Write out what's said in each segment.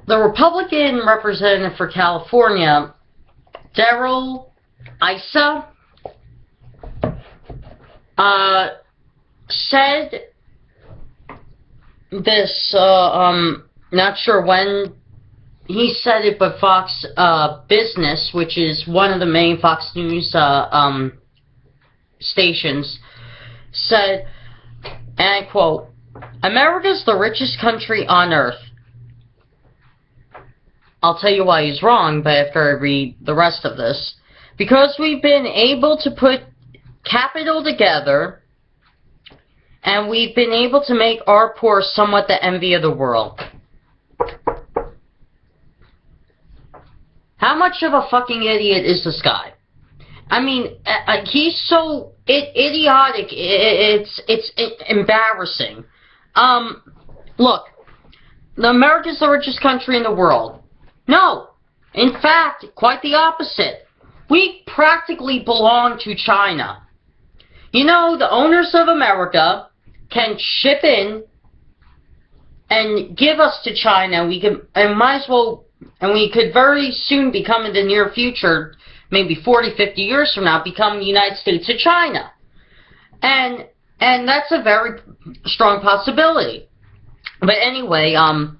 the Republican representative for California, Daryl Issa, said this, not sure when he said it, but Fox Business, which is one of the main Fox News stations, said, and I quote, "America's the richest country on earth." I'll tell you why he's wrong, but after I read the rest of this. "Because we've been able to put capital together, and we've been able to make our poor somewhat the envy of the world." How much of a fucking idiot is this guy? I mean, he's so idiotic, it's embarrassing. Look, America's the richest country in the world. No, in fact, quite the opposite. We practically belong to China. You know, the owners of America can ship in and give us to China. We could, and might as well, and we could very soon become, in the near future, maybe 40, 50 years from now, become the United States of China. And that's a very strong possibility. But anyway, and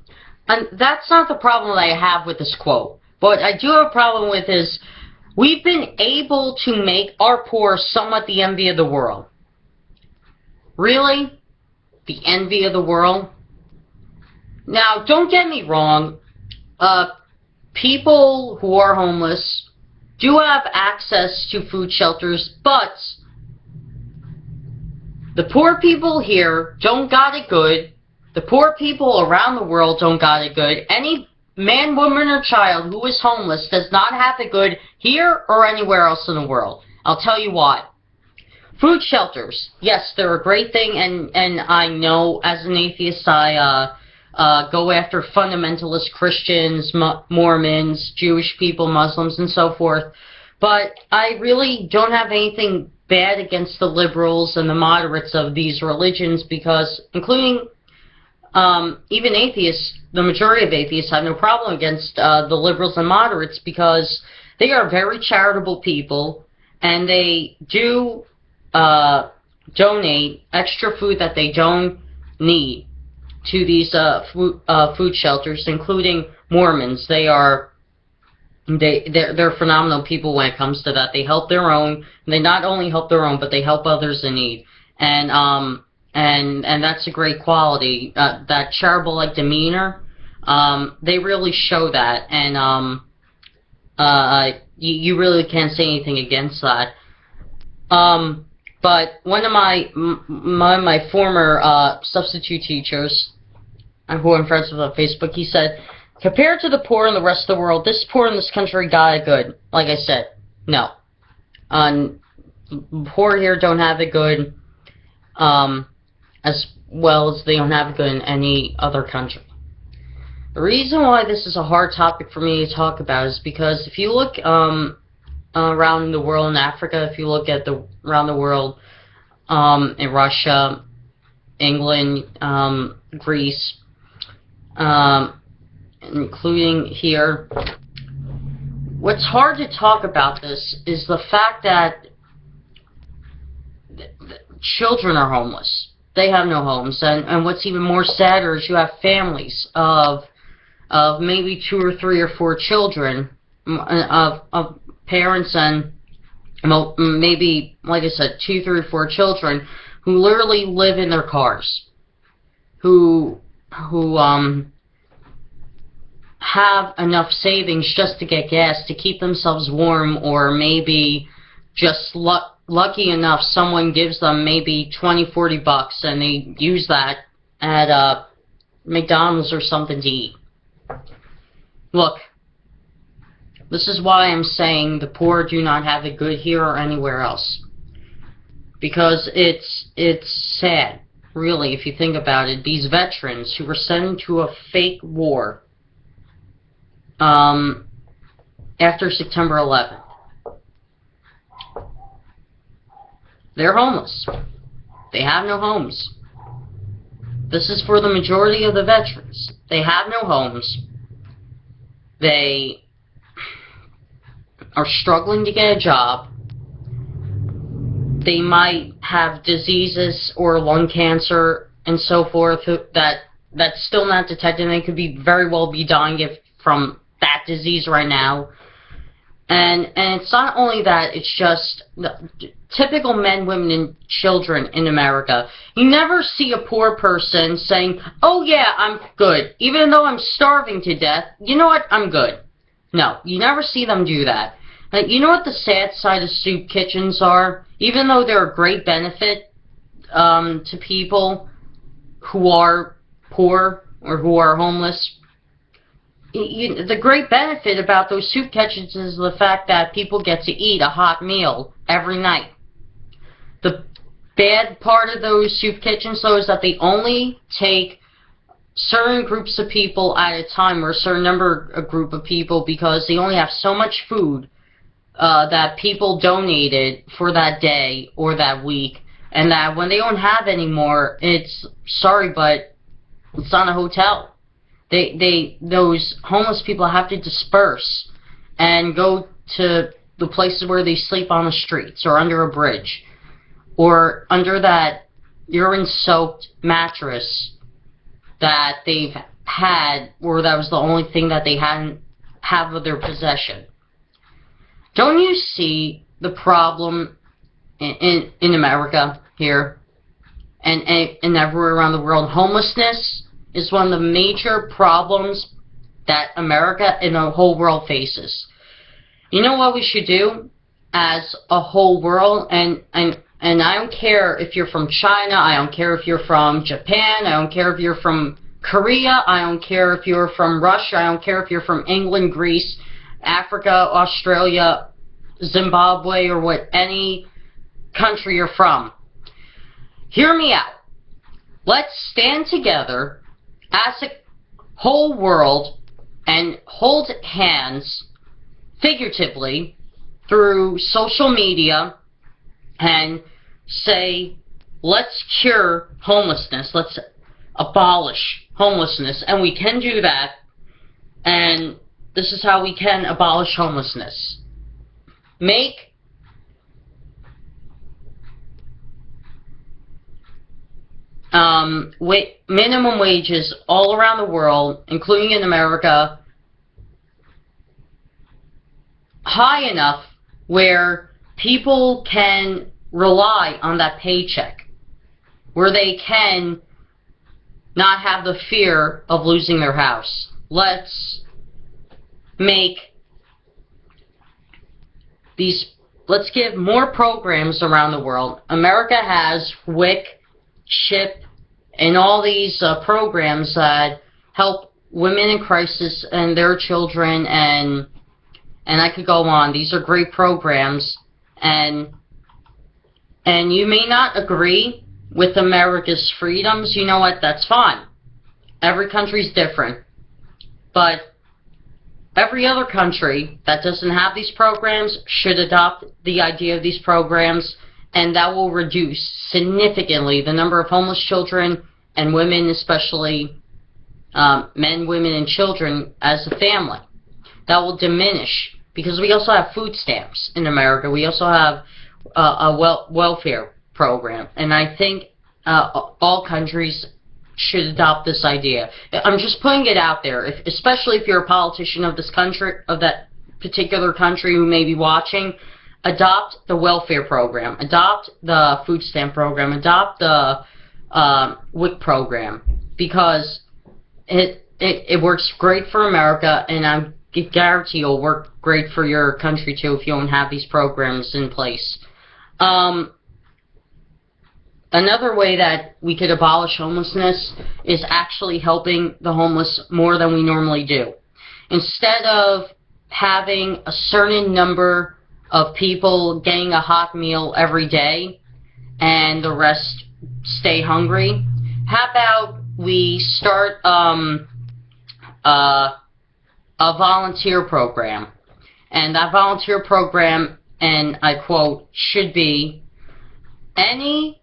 that's not the problem that I have with this quote. What I do have a problem with is, we've been able to make our poor somewhat the envy of the world. Really? The envy of the world? Now, don't get me wrong. People who are homeless do have access to food shelters, but the poor people here don't got it good. The poor people around the world don't got it good. Any man, woman, or child who is homeless does not have it good here or anywhere else in the world. I'll tell you why. Food shelters, yes, they're a great thing, and I know as an atheist I go after fundamentalist Christians, Mormons, Jewish people, Muslims, and so forth. But I really don't have anything bad against the liberals and the moderates of these religions, because, including even atheists, the majority of atheists have no problem against the liberals and moderates, because they are very charitable people, and they do donate extra food that they don't need to these food shelters, including Mormons. They're phenomenal people when it comes to that. They help their own. They not only help their own, but they help others in need. And that's a great quality. That charitable-like demeanor, they really show that, and you really can't say anything against that. But one of my former substitute teachers, who I'm friends with on Facebook, he said, compared to the poor in the rest of the world, this poor in this country got it good. Like I said, no. Poor here don't have it good, as well as they don't have it good in any other country. The reason why this is a hard topic for me to talk about is because if you look around the world in Africa, if you look at around the world in Russia, England, Greece, including here, what's hard to talk about this is the fact that children are homeless. They have no homes, and what's even more sadder is you have families of maybe 2 or 3 or 4 children, of parents and maybe, like I said, 2, 3, or 4 children who literally live in their cars, who have enough savings just to get gas to keep themselves warm, or maybe just lucky enough someone gives them maybe 20, 40 bucks and they use that at McDonald's or something to eat. Look, this is why I'm saying the poor do not have it good here or anywhere else. Because it's sad, really, if you think about it. These veterans who were sent into a fake war after September 11th, they're homeless. They have no homes. This is for the majority of the veterans. They have no homes. they are struggling to get a job. They might have diseases or lung cancer and so forth that's still not detected, and they could be very well be dying from that disease right now. And it's not only that, it's just the typical men, women, and children in America. You never see a poor person saying, oh yeah, I'm good. Even though I'm starving to death, you know what, I'm good. No, you never see them do that. You know what the sad side of soup kitchens are? Even though they're a great benefit to people who are poor or who are homeless, the great benefit about those soup kitchens is the fact that people get to eat a hot meal every night. The bad part of those soup kitchens, though, is that they only take certain groups of people at a time, or a certain group of people, because they only have so much food that people donated for that day or that week, and that when they don't have any more, it's sorry, but it's not a hotel. Those homeless people have to disperse and go to the places where they sleep on the streets or under a bridge or under that urine-soaked mattress that they've had, or that was the only thing that they hadn't have of their possession. Don't you see the problem in America here and everywhere around the world? Homelessness is one of the major problems that America and the whole world faces. You know what we should do as a whole world? And I don't care if you're from China, I don't care if you're from Japan, I don't care if you're from Korea, I don't care if you're from Russia, I don't care if you're from England, Greece, Africa, Australia, Zimbabwe, or what any country you're from. Hear me out. Let's stand together as a whole world and hold hands figuratively through social media and say, let's cure homelessness, let's abolish homelessness. And we can do that, and this is how we can abolish homelessness. Make minimum wages all around the world, including in America, high enough where people can rely on that paycheck, where they can not have the fear of losing their house. Let's give more programs around the world. America has WIC, CHIP, and all these programs that help women in crisis and their children, and I could go on. These are great programs, and you may not agree with America's freedoms. You know what? That's fine. Every country's different, but every other country that doesn't have these programs should adopt the idea of these programs, and that will reduce significantly the number of homeless children and women, especially men, women, and children as a family. That will diminish, because we also have food stamps in America. We also have a welfare program, and I think all countries should adopt this idea. I'm just putting it out there, especially if you're a politician of this country, of that particular country who may be watching. Adopt the welfare program, adopt the food stamp program, adopt the WIC program, because it works great for America, and I guarantee it'll work great for your country too if you don't have these programs in place. Another way that we could abolish homelessness is actually helping the homeless more than we normally do. Instead of having a certain number of people getting a hot meal every day and the rest stay hungry, how about we start a volunteer program? And that volunteer program, and I quote, should be any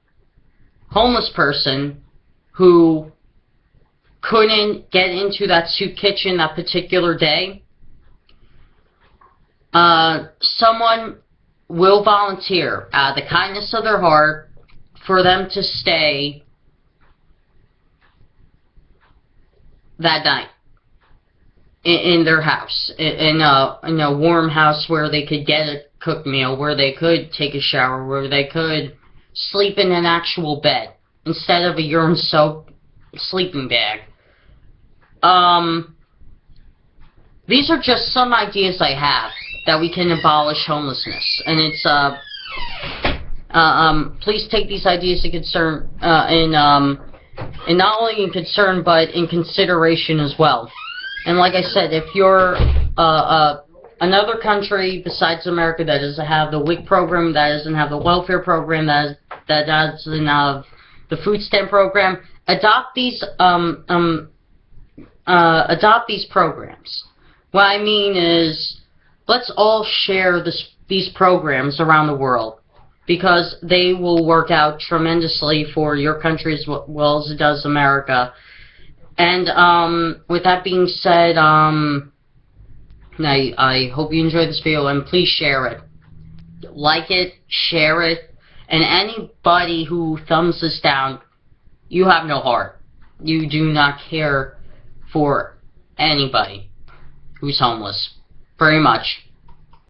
homeless person who couldn't get into that soup kitchen that particular day someone will volunteer out of the kindness of their heart for them to stay that night in their house, in a warm house where they could get a cooked meal, where they could take a shower, where they could sleep in an actual bed instead of a urine-soaked sleeping bag. These are just some ideas I have that we can abolish homelessness, and it's please take these ideas in concern, and not only in concern but in consideration as well. And like I said, if you're another country besides America that doesn't have the WIC program, that doesn't have the welfare program, that doesn't have the food stamp program, adopt these programs. What I mean is, let's all share these programs around the world, because they will work out tremendously for your country as well as it does America. And with that being said, I hope you enjoyed this video, and please share it. Like it, share it, and anybody who thumbs this down, you have no heart. You do not care for anybody who's homeless. Very much.